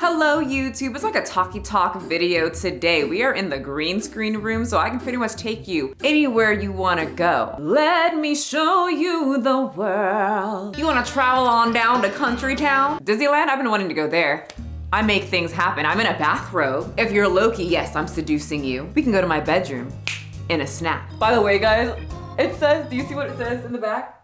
Hello YouTube, it's like a talkie talk video today. We are in the green screen room, so I can pretty much take you anywhere you wanna go. Let me show you the world. You wanna travel on down to country town? Disneyland? I've been wanting to go there. I make things happen. I'm in a bathrobe. If you're Loki, yes, I'm seducing you. We can go to my bedroom in a snap. By the way, guys, it says, do you see what it says in the back?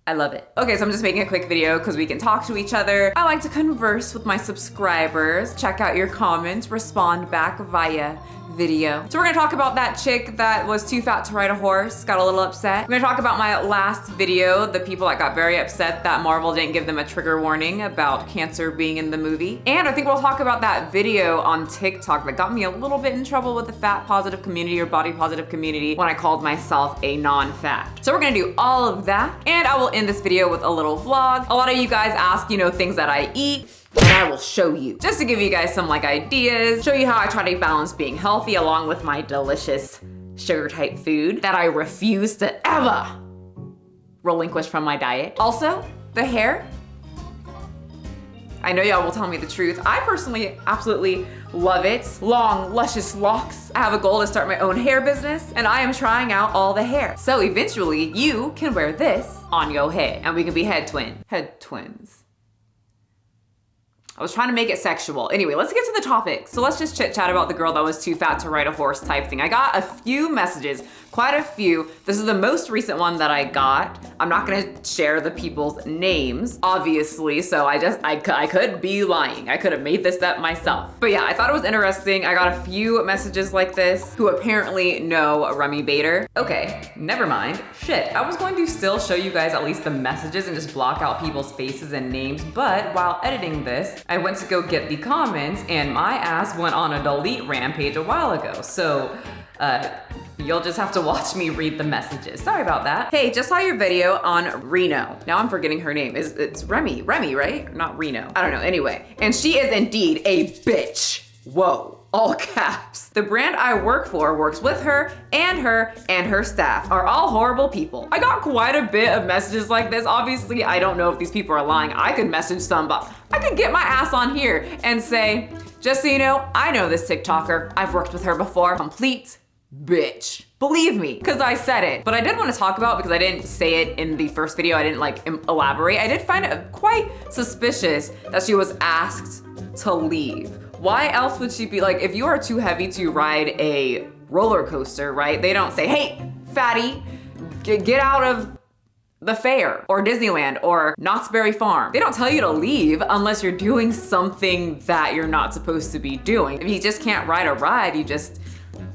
I love it. Okay, so I'm just making a quick video because we can talk to each other. I like to converse with my subscribers, check out your comments, respond back via video. So we're gonna talk about that chick that was too fat to ride a horse, got a little upset. We're gonna talk about my last video, the people that got very upset that Marvel didn't give them a trigger warning about cancer being in the movie. And I think we'll talk about that video on TikTok that got me a little bit in trouble with the fat positive community or body positive community when I called myself a non-fat. So we're gonna do all of that, and I will end this video with a little vlog. A lot of you guys ask, things that I eat, and I will show you. Just to give you guys some ideas, show you how I try to balance being healthy along with my delicious sugar type food that I refuse to ever relinquish from my diet. Also, the hair. I know y'all will tell me the truth. I personally absolutely love it. Long, luscious locks. I have a goal to start my own hair business, and I am trying out all the hair. So eventually you can wear this on your head and we can be head twins. I was trying to make it sexual. Anyway, let's get to the topic. So let's just chit chat about the girl that was too fat to ride a horse type thing. I got a few messages, quite a few. This is the most recent one that I got. I'm not gonna share the people's names, obviously, so I could be lying. I could have made this up myself. But yeah, I thought it was interesting. I got a few messages like this who apparently know Remi Badar. Okay, never mind. Shit, I was going to still show you guys at least the messages and just block out people's faces and names, but while editing this, I went to go get the comments and my ass went on a delete rampage a while ago. So, you'll just have to watch me read the messages. Sorry about that. Hey, just saw your video on Reno. Now I'm forgetting her name. It's Remi, right? Not Reno. I don't know, anyway. And she is indeed a bitch. Whoa. All caps. The brand I work for works with her and her staff are all horrible people. I got quite a bit of messages like this. Obviously, I don't know if these people are lying. I could message somebody. I could get my ass on here and say, just so you know, I know this TikToker. I've worked with her before. Complete bitch. Believe me, because I said it. But I did want to talk about, because I didn't say it in the first video, I didn't elaborate. I did find it quite suspicious that she was asked to leave. Why else would she be like, if you are too heavy to ride a roller coaster, right? They don't say, hey, fatty, get out of the fair or Disneyland or Knott's Berry Farm. They don't tell you to leave unless you're doing something that you're not supposed to be doing. If you just can't ride a ride, you just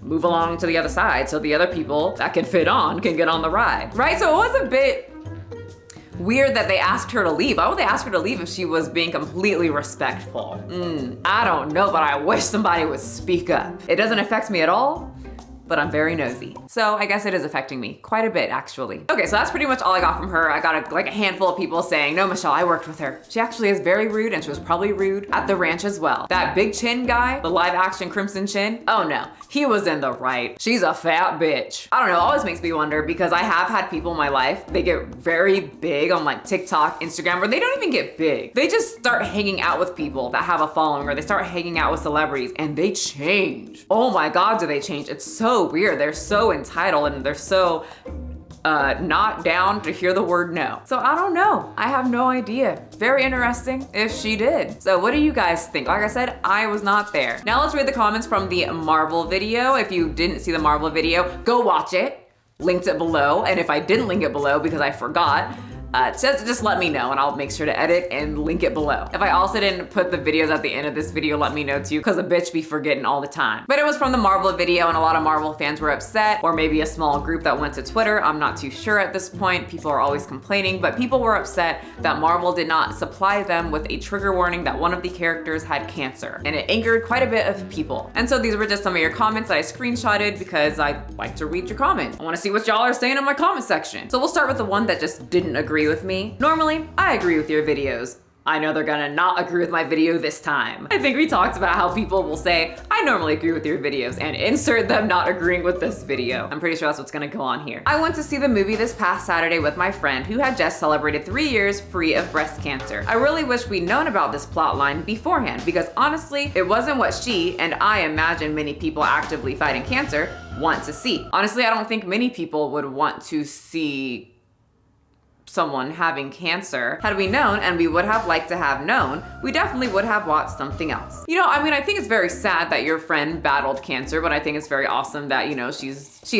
move along to the other side so the other people that can fit on can get on the ride, right? So it was a bit weird that they asked her to leave. Why would they ask her to leave if she was being completely respectful? I don't know, but I wish somebody would speak up. It doesn't affect me at all, but I'm very nosy. So I guess it is affecting me quite a bit, actually. Okay, so that's pretty much all I got from her. I got a handful of people saying, no, Michelle, I worked with her. She actually is very rude, and she was probably rude at the ranch as well. That big chin guy, the live action Crimson Chin, oh no, he was in the right. She's a fat bitch. I don't know, it always makes me wonder because I have had people in my life, they get very big on like TikTok, Instagram, where they don't even get big. They just start hanging out with people that have a following, or they start hanging out with celebrities and they change. Oh my God, do they change? It's so weird. They're so entitled and they're so not down to hear the word no. So I don't know. I have no idea. Very interesting if she did. So what do you guys think? Like I said, I was not there. Now let's read the comments from the Marvel video. If you didn't see the Marvel video, go watch it. Linked it below. And if I didn't link it below because I forgot, just let me know and I'll make sure to edit and link it below. If I also didn't put the videos at the end of this video, let me know too, because a bitch be forgetting all the time. But it was from the Marvel video and a lot of Marvel fans were upset, or maybe a small group that went to Twitter. I'm not too sure at this point. People are always complaining, but people were upset that Marvel did not supply them with a trigger warning that one of the characters had cancer. And it angered quite a bit of people. And so these were just some of your comments that I screenshotted because I like to read your comments. I want to see what y'all are saying in my comment section. So we'll start with the one that just didn't agree with me. Normally, I agree with your videos. I know they're gonna not agree with my video this time. I think we talked about how people will say, I normally agree with your videos, and insert them not agreeing with this video. I'm pretty sure that's what's gonna go on here. I went to see the movie this past Saturday with my friend who had just celebrated 3 years free of breast cancer. I really wish we'd known about this plot line beforehand because honestly, it wasn't what she, and I imagine many people actively fighting cancer, want to see. Honestly, I don't think many people would want to see someone having cancer. Had we known, and we would have liked to have known, we definitely would have watched something else. You know, I mean, I think it's very sad that your friend battled cancer, but I think it's very awesome that, you know, she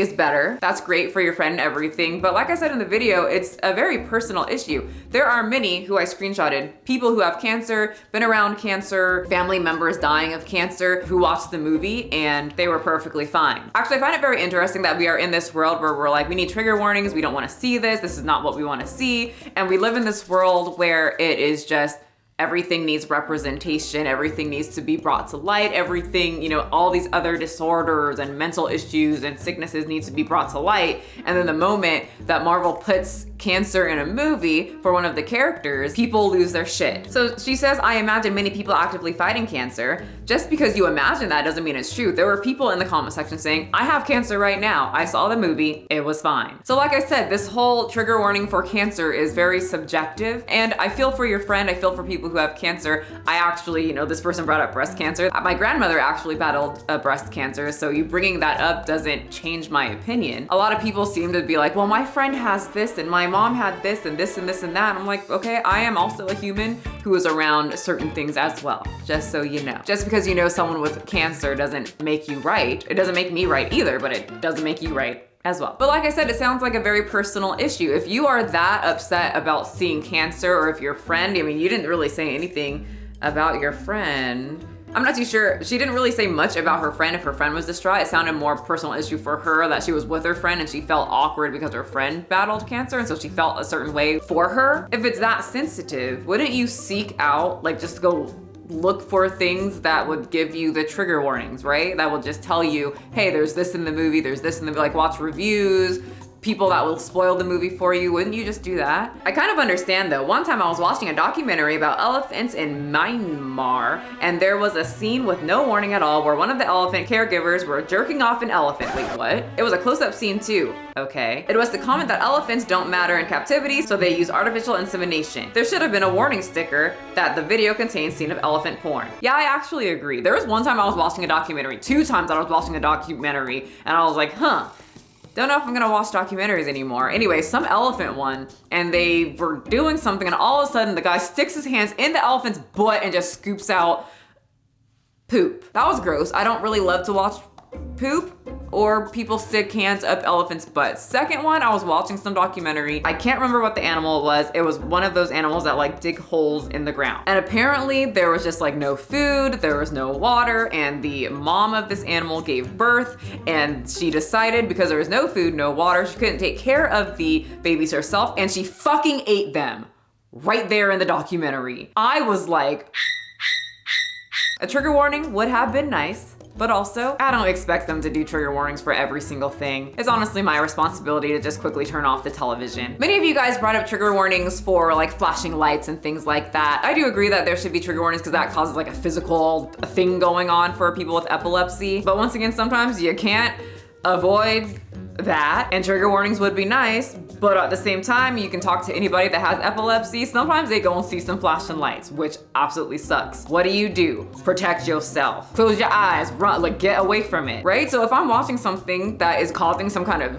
is better. That's great for your friend and everything. But like I said in the video, it's a very personal issue. There are many who I screenshotted, people who have cancer, been around cancer, family members dying of cancer, who watched the movie and they were perfectly fine. Actually, I find it very interesting that we are in this world where we're like, we need trigger warnings, we don't want to see this is not what we want to see. And we live in this world where it is just everything needs representation, everything needs to be brought to light, everything, you know, all these other disorders and mental issues and sicknesses need to be brought to light. And then the moment that Marvel puts cancer in a movie for one of the characters, people lose their shit. So she says, I imagine many people actively fighting cancer. Just because you imagine that doesn't mean it's true. There were people in the comment section saying, I have cancer right now. I saw the movie, it was fine. So like I said, this whole trigger warning for cancer is very subjective. And I feel for your friend, I feel for people who have cancer. I actually, you know, this person brought up breast cancer. My grandmother actually battled breast cancer, so you bringing that up doesn't change my opinion. A lot of people seem to be like, well, my friend has this and my mom had this and this and this and that. I'm like, okay, I am also a human who is around certain things as well, just so you know. Just because you know someone with cancer doesn't make you right. It doesn't make me right either, but it doesn't make you right as well. But like I said, it sounds like a very personal issue. If you are that upset about seeing cancer, or if your friend, I mean, you didn't really say anything about your friend. I'm not too sure. She didn't really say much about her friend. If her friend was distraught, it sounded more personal issue for her that she was with her friend and she felt awkward because her friend battled cancer, and so she felt a certain way for her. If it's that sensitive, wouldn't you seek out, like, just go look for things that would give you the trigger warnings, right? That will just tell you, hey, there's this in the movie, there's this in the, like, watch reviews, people that will spoil the movie for you. Wouldn't you just do that? I kind of understand though. One time I was watching a documentary about elephants in Myanmar, and there was a scene with no warning at all where one of the elephant caregivers were jerking off an elephant. Wait, what? It was a close-up scene too. Okay. It was to comment that elephants don't matter in captivity, so they use artificial insemination. There should have been a warning sticker that the video contains scene of elephant porn. Yeah, I actually agree. There was one time I was watching a documentary, 2 times I was watching a documentary, and I was like, huh, don't know if I'm gonna watch documentaries anymore. Anyway, some elephant one, and they were doing something, and all of a sudden the guy sticks his hands in the elephant's butt and just scoops out poop. That was gross. I don't really love to watch poop or people stick hands up elephants' butts. Second one, I was watching some documentary. I can't remember what the animal was. It was one of those animals that like dig holes in the ground. And apparently there was just like no food, there was no water, and the mom of this animal gave birth, and she decided because there was no food, no water, she couldn't take care of the babies herself, and she fucking ate them right there in the documentary. I was like, a trigger warning would have been nice. But also, I don't expect them to do trigger warnings for every single thing. It's honestly my responsibility to just quickly turn off the television. Many of you guys brought up trigger warnings for like flashing lights and things like that. I do agree that there should be trigger warnings because that causes like a physical thing going on for people with epilepsy. But once again, sometimes you can't avoid that, and trigger warnings would be nice, but at the same time, you can talk to anybody that has epilepsy. Sometimes they go and see some flashing lights, which absolutely sucks. What do? Protect yourself. Close your eyes, run, like get away from it, right? So if I'm watching something that is causing some kind of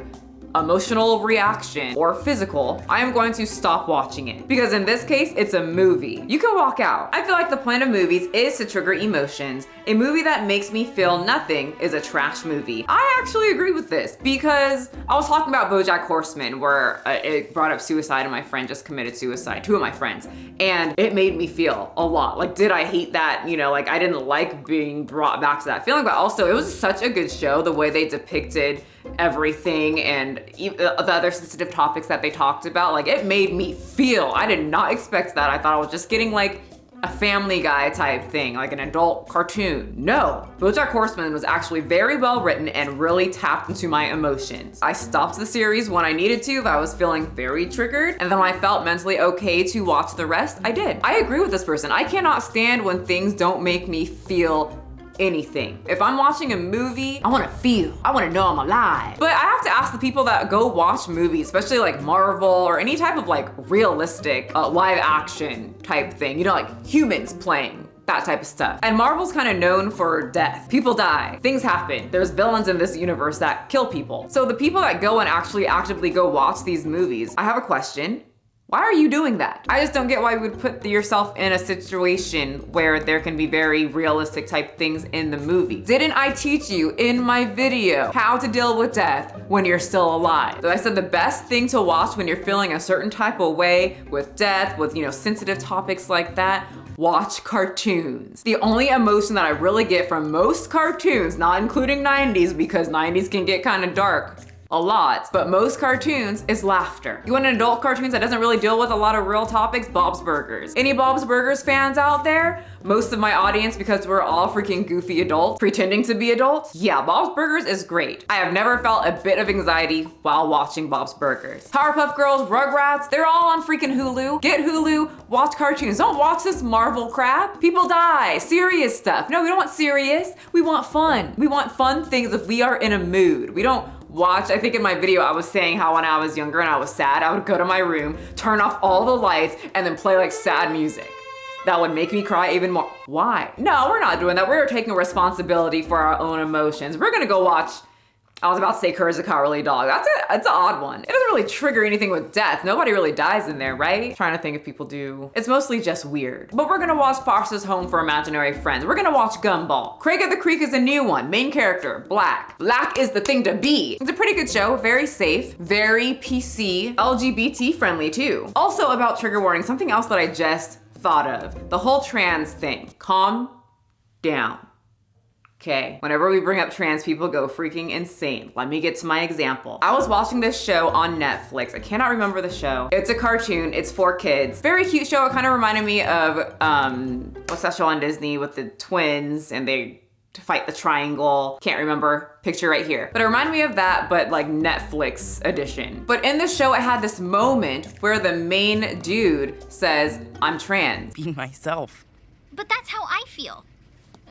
emotional reaction or physical, I am going to stop watching it. Because in this case, it's a movie. You can walk out. I feel like the point of movies is to trigger emotions. A movie that makes me feel nothing is a trash movie. I actually agree with this because I was talking about BoJack Horseman where it brought up suicide and my friend just committed suicide, 2 of my friends, and it made me feel a lot. Like, did I hate that? You know, like I didn't like being brought back to that feeling, but also it was such a good show, the way they depicted everything and the other sensitive topics that they talked about. Like, it made me feel. I did not expect that. I thought I was just getting like a Family Guy type thing, like an adult cartoon. No, BoJack Horseman was actually very well written and really tapped into my emotions. I stopped the series when I needed to if I was feeling very triggered, and then when I felt mentally okay to watch the rest, I did. I agree with this person. I cannot stand when things don't make me feel anything. If I'm watching a movie, I wanna feel, I wanna know I'm alive. But I have to ask the people that go watch movies, especially like Marvel or any type of like realistic live action type thing, you know, like humans playing, that type of stuff. And Marvel's kind of known for death. People die, things happen. There's villains in this universe that kill people. So the people that go and actually actively go watch these movies, I have a question. Why are you doing that? I just don't get why you would put yourself in a situation where there can be very realistic type things in the movie. Didn't I teach you in my video how to deal with death when you're still alive? So I said the best thing to watch when you're feeling a certain type of way with death, with, you know, sensitive topics like that, watch cartoons. The only emotion that I really get from most cartoons, not including 90s because 90s can get kind of dark, a lot, but most cartoons is laughter. You want an adult cartoons that doesn't really deal with a lot of real topics? Bob's Burgers. Any Bob's Burgers fans out there? Most of my audience, because we're all freaking goofy adults, pretending to be adults. Yeah, Bob's Burgers is great. I have never felt a bit of anxiety while watching Bob's Burgers. Powerpuff Girls, Rugrats, they're all on freaking Hulu. Get Hulu, watch cartoons. Don't watch this Marvel crap. People die, serious stuff. No, we don't want serious. We want fun. We want fun things if we are in a mood. We don't watch, I think in my video I was saying how when I was younger and I was sad, I would go to my room, turn off all the lights, and then play like sad music. That would make me cry even more. Why? No, we're not doing that. We're taking responsibility for our own emotions. We're gonna go watch, I was about to say Courage the Cowardly Dog. That's an odd one. It doesn't really trigger anything with death. Nobody really dies in there, right? Trying to think if people do. It's mostly just weird. But we're gonna watch Foster's Home for Imaginary Friends. We're gonna watch Gumball. Craig of the Creek is a new one. Main character, black. Black is the thing to be. It's a pretty good show, very safe, very PC, LGBT friendly too. Also about trigger warning, something else that I just thought of. The whole trans thing. Calm down. Okay, whenever we bring up trans, people go freaking insane. Let me get to my example. I was watching this show on Netflix. I cannot remember the show. It's a cartoon, it's for kids. Very cute show. It kind of reminded me of, what's that show on Disney with the twins and they fight the triangle? Can't remember, picture right here. But it reminded me of that, but like Netflix edition. But in the show, it had this moment where the main dude says, I'm trans. Be myself. But that's how I feel.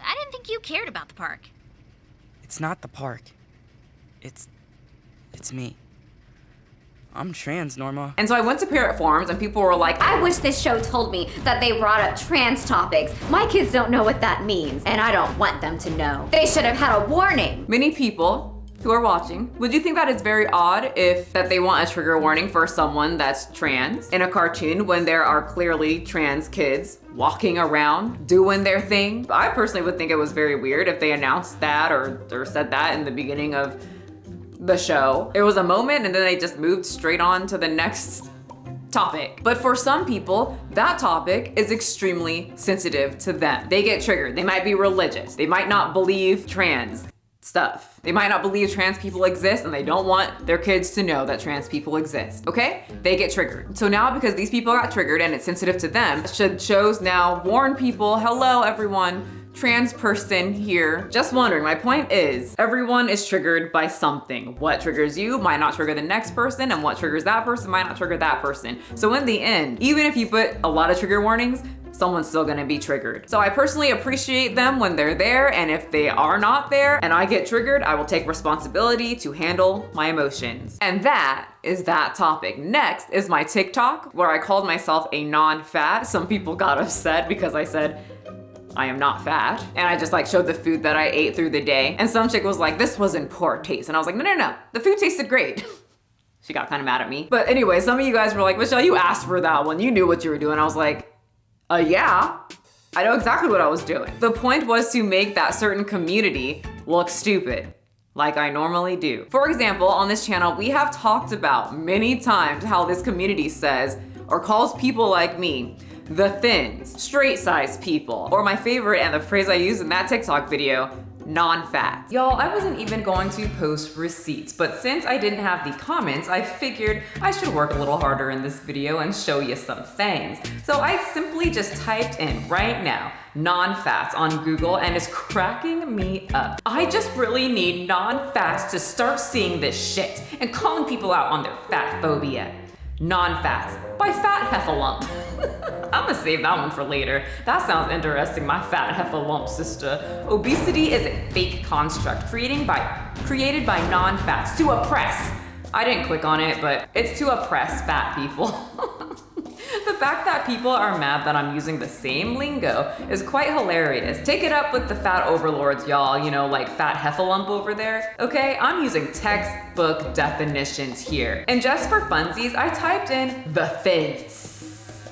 I didn't think you cared about the park. It's not the park. It's me. I'm trans, Norma. And so I went to parent forums and people were like, I wish this show told me that they brought up trans topics. My kids don't know what that means, and I don't want them to know. They should have had a warning. many people who are watching, would you think that it's very odd if that they want a trigger warning for someone that's trans in a cartoon when there are clearly trans kids walking around doing their thing? I personally would think it was very weird if they announced that or said that in the beginning of the show. It was a moment and then they just moved straight on to the next topic. But for some people, that topic is extremely sensitive to them. They get triggered. They might be religious. They might not believe trans stuff. They might not believe trans people exist and they don't want their kids to know that trans people exist, okay? They get triggered. So now because these people got triggered and it's sensitive to them, should shows now warn people, hello everyone, trans person here. Just wondering, my point is, everyone is triggered by something. What triggers you might not trigger the next person, and what triggers that person might not trigger that person. So in the end, even if you put a lot of trigger warnings, someone's still gonna be triggered. So I personally appreciate them when they're there, and if they are not there and I get triggered, I will take responsibility to handle my emotions. And that is that topic. Next is my TikTok, where I called myself a non-fat. Some people got upset because I said, I am not fat. And I just like showed the food that I ate through the day. And some chick was like, this was in poor taste. And I was like, no, the food tasted great. She got kind of mad at me. But anyway, some of you guys were like, Michelle, you asked for that one. You knew what you were doing. I was like, yeah, I know exactly what I was doing. The point was to make that certain community look stupid, like I normally do. For example, on this channel, we have talked about many times how this community says or calls people like me the thins, straight size people, or my favorite and the phrase I used in that TikTok video, non-fats. Y'all, I wasn't even going to post receipts, but since I didn't have the comments, I figured I should work a little harder in this video and show you some things. So I simply just typed in right now, non-fats on Google, and it's cracking me up. I just really need non-fats to start seeing this shit and calling people out on their fat phobia. Non-fats by Fat Heffalump. I'm gonna save that one for later. That sounds interesting, my fat heffalump sister. Obesity is a fake construct created by non-fats to oppress. I didn't click on it, but it's to oppress fat people. The fact that people are mad that I'm using the same lingo is quite hilarious. Take it up with the fat overlords, y'all, you know, like Fat Heffalump over there. Okay, I'm using textbook definitions here. And just for funsies, I typed in the thins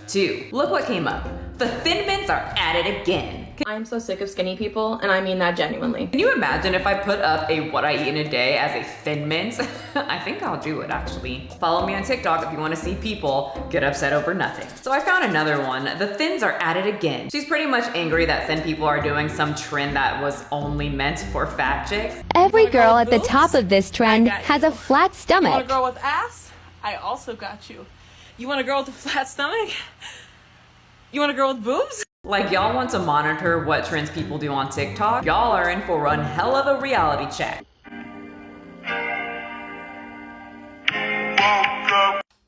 too. Look what came up. The Thin Mints are at it again. I'm so sick of skinny people, and I mean that genuinely. Can you imagine if I put up a what I eat in a day as a Thin Mint? I think I'll do it actually. Follow me on TikTok if you want to see people get upset over nothing. So I found another one. The Thins are at it again. She's pretty much angry that thin people are doing some trend that was only meant for fat chicks. Every girl at the top of this trend has a flat You want a stomach. girl with ass? I also got you. You want a girl with a flat stomach? You want a girl with boobs? Like, y'all want to monitor what trends people do on TikTok? Y'all are in for one hell of a reality check.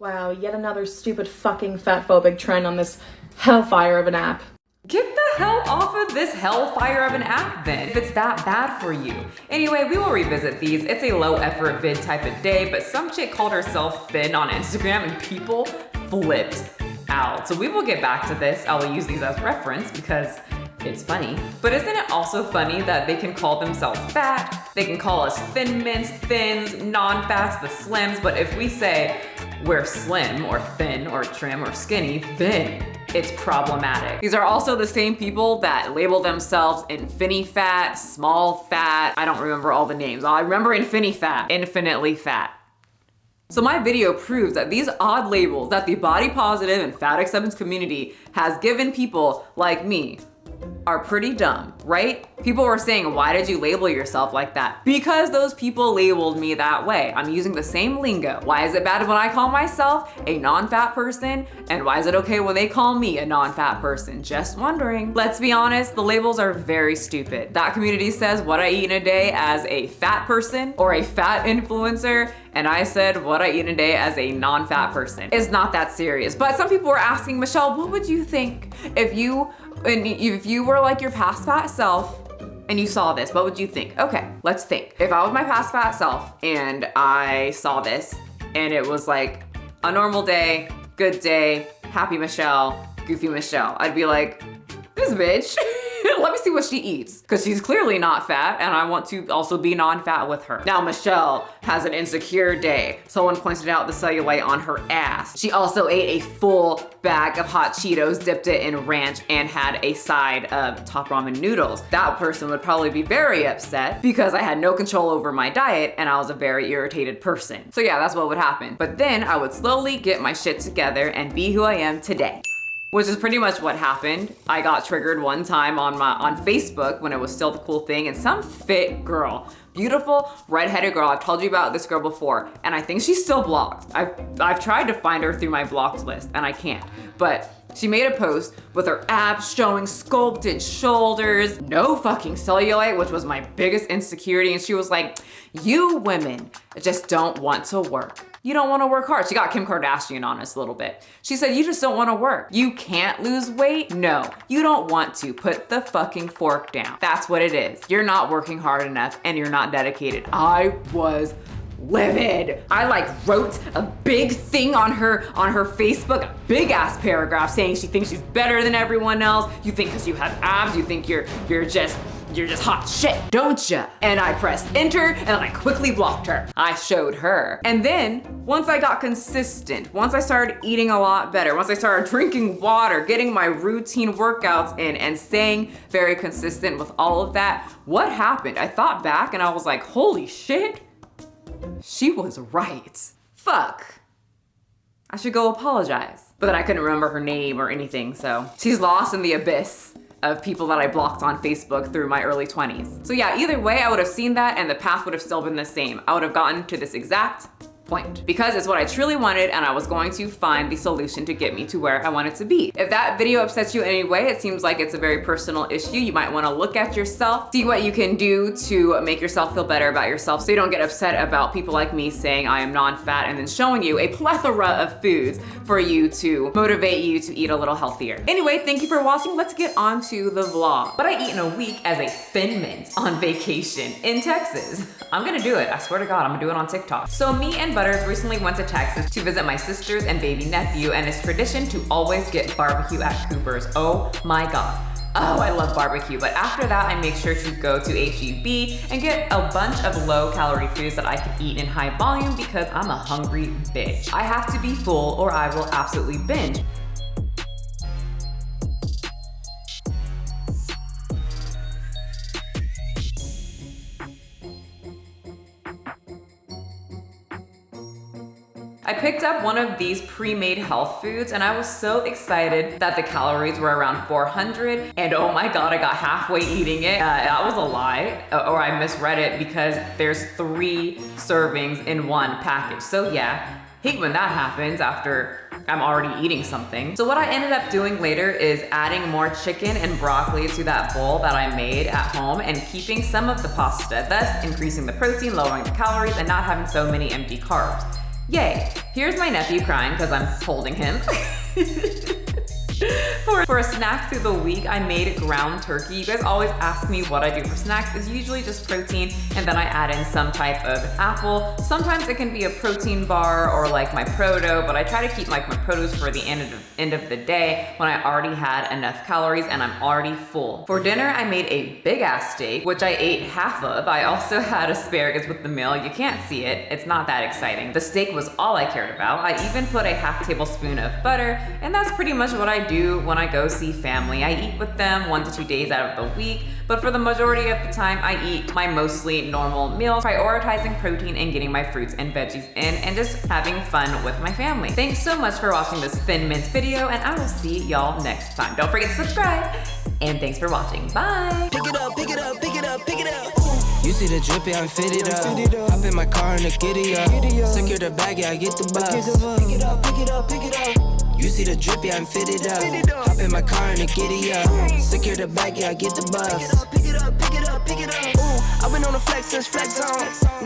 Wow, yet another stupid fucking fatphobic trend on this hellfire of an app. Get the hell off of this hellfire of an app then, if it's that bad for you. Anyway, we will revisit these. It's a low effort vid type of day, but some chick called herself thin on Instagram and people flipped out. So we will get back to this. I will use these as reference because it's funny. But isn't it also funny that they can call themselves fat, they can call us Thin Mints, thins, non-fats, the slims, but if we say we're slim or thin or trim or skinny, then it's problematic. These are also the same people that label themselves infini-fat, small fat, I don't remember all the names. I remember infini-fat, infinitely fat. So my video proves that these odd labels that the body positive and fat acceptance community has given people like me are pretty dumb, right? People were saying, why did you label yourself like that? Because those people labeled me that way. I'm using the same lingo. Why is it bad when I call myself a non-fat person? And why is it okay when they call me a non-fat person? Just wondering. Let's be honest, the labels are very stupid. That community says what I eat in a day as a fat person or a fat influencer, and I said what I eat in a day as a non-fat person. It's not that serious. But some people were asking, Michelle, what would you think if you were like your past fat self and you saw this? What would you think? Okay, let's think. If I was my past fat self and I saw this and it was like a normal day, good day, happy Michelle, goofy Michelle, I'd be like, this bitch, let me see what she eats. Because she's clearly not fat and I want to also be non-fat with her. Now Michelle has an insecure day. Someone pointed out the cellulite on her ass. She also ate a full bag of hot Cheetos, dipped it in ranch, and had a side of top ramen noodles. That person would probably be very upset because I had no control over my diet and I was a very irritated person. So yeah, that's what would happen. But then I would slowly get my shit together and be who I am today. Which is pretty much what happened. I got triggered one time on Facebook when it was still the cool thing, and some fit girl, beautiful redheaded girl, I've told you about this girl before, and I think she's still blocked. I've tried to find her through my blocked list and I can't, but she made a post with her abs showing sculpted shoulders, no fucking cellulite, which was my biggest insecurity, and she was like, you women just don't want to work. You don't want to work hard. She got Kim Kardashian on us a little bit. She said, you just don't want to work. You can't lose weight? No, you don't want to. Put the fucking fork down. That's what it is. You're not working hard enough and you're not dedicated. I was livid. I like wrote a big thing on her Facebook, a big ass paragraph saying she thinks she's better than everyone else. You think because you have abs, you think you're just hot shit, don't ya? And I pressed enter and I quickly blocked her. I showed her. And then once I got consistent, once I started eating a lot better, once I started drinking water, getting my routine workouts in and staying very consistent with all of that, what happened? I thought back and I was like, holy shit, she was right. Fuck. I should go apologize. But then I couldn't remember her name or anything, so she's lost in the abyss of people that I blocked on Facebook through my early 20s. So yeah, either way, I would have seen that and the path would have still been the same. I would have gotten to this exact point because it's what I truly wanted and I was going to find the solution to get me to where I wanted to be. If that video upsets you in any way, it seems like it's a very personal issue. You might want to look at yourself, see what you can do to make yourself feel better about yourself so you don't get upset about people like me saying I am non-fat and then showing you a plethora of foods for you to motivate you to eat a little healthier. Anyway, thank you for watching. Let's get on to the vlog. What I eat in a week as a thin mint on vacation in Texas. I'm gonna do it. I swear to God, I'm gonna do it on TikTok. So me and Butters recently went to Texas to visit my sisters and baby nephew, and it's tradition to always get barbecue at Cooper's. Oh my God. Oh, I love barbecue, but after that, I make sure to go to HEB and get a bunch of low-calorie foods that I can eat in high volume because I'm a hungry bitch. I have to be full or I will absolutely binge. I picked up one of these pre-made health foods and I was so excited that the calories were around 400 and oh my God, I got halfway eating it. That was a lie, or I misread it because there's 3 servings in one package. So yeah, hate when that happens after I'm already eating something. So what I ended up doing later is adding more chicken and broccoli to that bowl that I made at home and keeping some of the pasta, thus increasing the protein, lowering the calories, and not having so many empty carbs. Yay! Here's my nephew crying because I'm holding him. For a snack through the week, I made ground turkey. You guys always ask me what I do for snacks. It's usually just protein and then I add in some type of apple. Sometimes it can be a protein bar or like my proto, but I try to keep like my produce for the end of the day when I already had enough calories and I'm already full. For dinner, I made a big ass steak, which I ate half of. I also had asparagus with the meal. You can't see it. It's not that exciting. The steak was all I cared about. I even put a half tablespoon of butter, and that's pretty much what I do when I go see family. I eat with them 1 to 2 days out of the week, but for the majority of the time, I eat my mostly normal meals, prioritizing protein and getting my fruits and veggies in, and just having fun with my family. Thanks so much for watching this Thin Mint video, and I will see y'all next time. Don't forget to subscribe, and thanks for watching. Bye! Pick it up, pick it up, pick it up, pick it up. You see the drip, yeah, I'm fitted up. Hop in my car and the giddy up. Secure the bag, yeah, I get the bus. Pick it up, pick it up, pick it up. You see the drip, yeah, I'm fitted up. Hop in my car and the giddy up. Secure the bag, yeah, I get the bus. Pick it up, pick it up, pick it up, pick it up. I've been on the flex since flex on.